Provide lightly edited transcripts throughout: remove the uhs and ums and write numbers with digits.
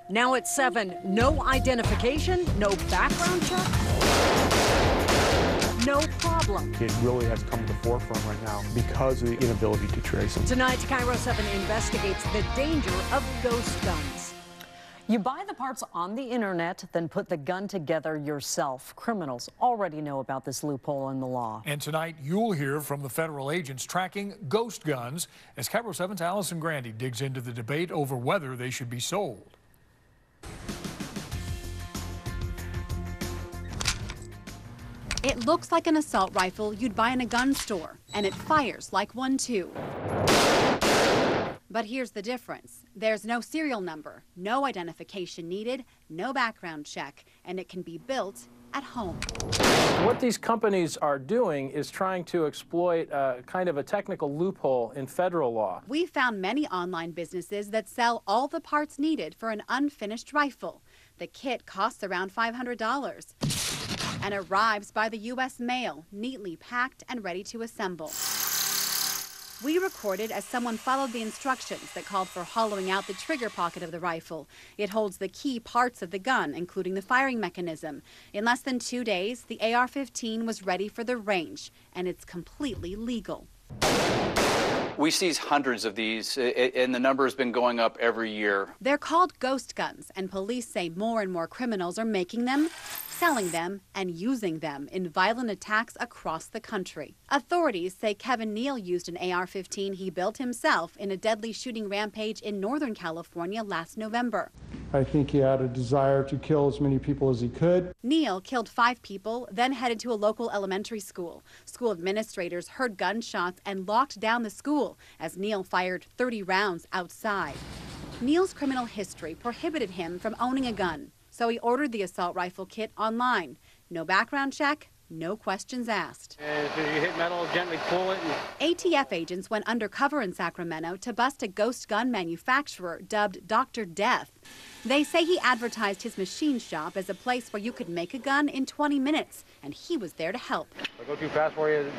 Now at 7, no identification, no background check, no problem. It really has come to the forefront right now because of the inability to trace them. Tonight, KIRO 7 investigates the danger of ghost guns. You buy the parts on the internet, then put the gun together yourself. Criminals already know about this loophole in the law. And tonight, you'll hear from the federal agents tracking ghost guns as KIRO 7's Allison Grandy digs into the debate over whether they should be sold. It looks like an assault rifle you'd buy in a gun store, and it fires like one too. But here's the difference. There's no serial number, no identification needed, no background check, and it can be built at home. What these companies are doing is trying to exploit kind of a technical loophole in federal law. We found many online businesses that sell all the parts needed for an unfinished rifle. The kit costs around $500 and arrives by the U.S. mail, neatly packed and ready to assemble. We recorded as someone followed the instructions that called for hollowing out the trigger pocket of the rifle. It holds the key parts of the gun, including the firing mechanism. In less than 2 days, the AR-15 was ready for the range, and it's completely legal. We seize hundreds of these, and the number has been going up every year. They're called ghost guns, and police say more and more criminals are making them, selling them, and using them in violent attacks across the country. Authorities say Kevin Neal used an AR-15 he built himself in a deadly shooting rampage in Northern California last November. I think he had a desire to kill as many people as he could. Neal killed 5 people, then headed to a local elementary school. School administrators heard gunshots and locked down the school as Neal fired 30 rounds outside. Neal's criminal history prohibited him from owning a gun, so he ordered the assault rifle kit online. No background check, no questions asked. If you hit metal, gently pull it. ATF agents went undercover in Sacramento to bust a ghost gun manufacturer dubbed Dr. Death. They say he advertised his machine shop as a place where you could make a gun in 20 minutes, and he was there to help. If I go too fast for you,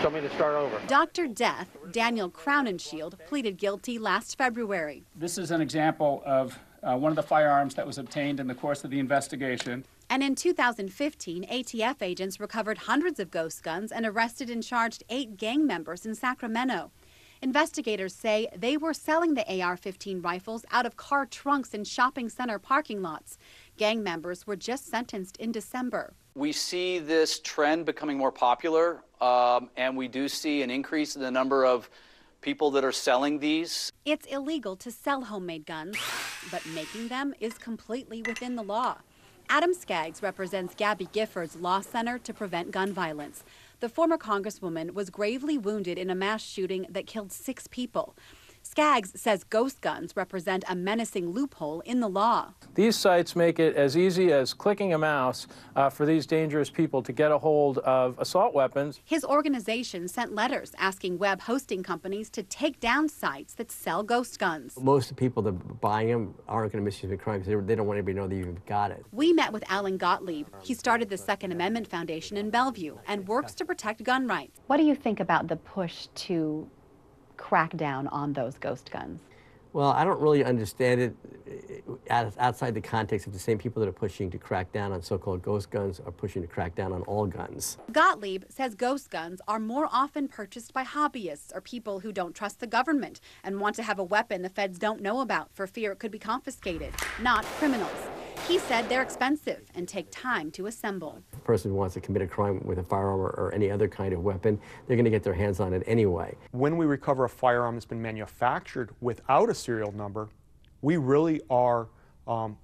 tell me to start over. Dr. Death, Daniel Crownenshield, pleaded guilty last February. This is an example of one of the firearms that was obtained in the course of the investigation. And in 2015, ATF agents recovered hundreds of ghost guns and arrested and charged 8 gang members in Sacramento. Investigators say they were selling the AR-15 rifles out of car trunks in shopping center parking lots. Gang members were just sentenced in December. We see this trend becoming more popular, and we do see an increase in the number of people that are selling these. It's illegal to sell homemade guns, but making them is completely within the law. Adam Skaggs represents Gabby Gifford's Law Center to Prevent Gun Violence. The former congresswoman was gravely wounded in a mass shooting that killed 6 people. Skaggs says ghost guns represent a menacing loophole in the law. These sites make it as easy as clicking a mouse for these dangerous people to get a hold of assault weapons. His organization sent letters asking web hosting companies to take down sites that sell ghost guns. Most of the people that are buying them aren't going to misuse the crime because they don't want anybody to know that you've got it. We met with Alan Gottlieb. He started the Second Amendment Foundation in Bellevue and works to protect gun rights. What do you think about the push to crack down on those ghost guns? Well, I don't really understand it outside the context of the same people that are pushing to crack down on so-called ghost guns are pushing to crack down on all guns. Gottlieb says ghost guns are more often purchased by hobbyists or people who don't trust the government and want to have a weapon the feds don't know about for fear it could be confiscated, not criminals. He said they're expensive and take time to assemble. If a person wants to commit a crime with a firearm or any other kind of weapon, they're going to get their hands on it anyway. When we recover a firearm that's been manufactured without a serial number, we really are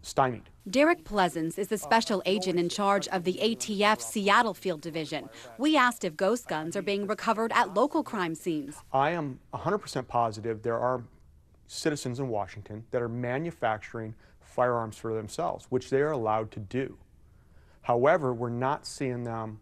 stymied. Derek Pleasance is the special agent in charge of the ATF Seattle Field Division. We asked if ghost guns are being recovered at local crime scenes. I am 100% positive there are citizens in Washington that are manufacturing firearms for themselves, which they are allowed to do. However, we're not seeing them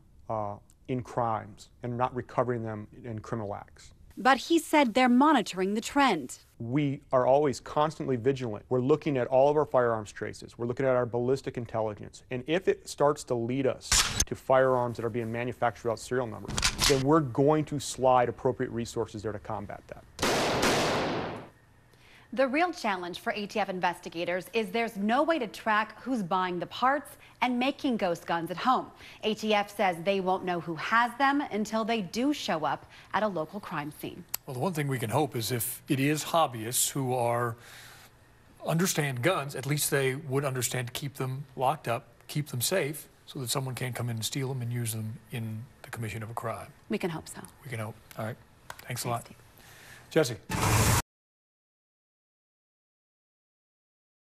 in crimes and not recovering them in criminal acts. But he said they're monitoring the trend. We are always constantly vigilant. We're looking at all of our firearms traces. We're looking at our ballistic intelligence. And if it starts to lead us to firearms that are being manufactured without serial numbers, then we're going to slide appropriate resources there to combat that. The real challenge for ATF investigators is there's no way to track who's buying the parts and making ghost guns at home. ATF says they won't know who has them until they do show up at a local crime scene. Well, the one thing we can hope is if it is hobbyists who understand guns, at least they would understand to keep them locked up, keep them safe, so that someone can't come in and steal them and use them in the commission of a crime. We can hope so. We can hope. All right. Thanks a lot. Steve. Jesse.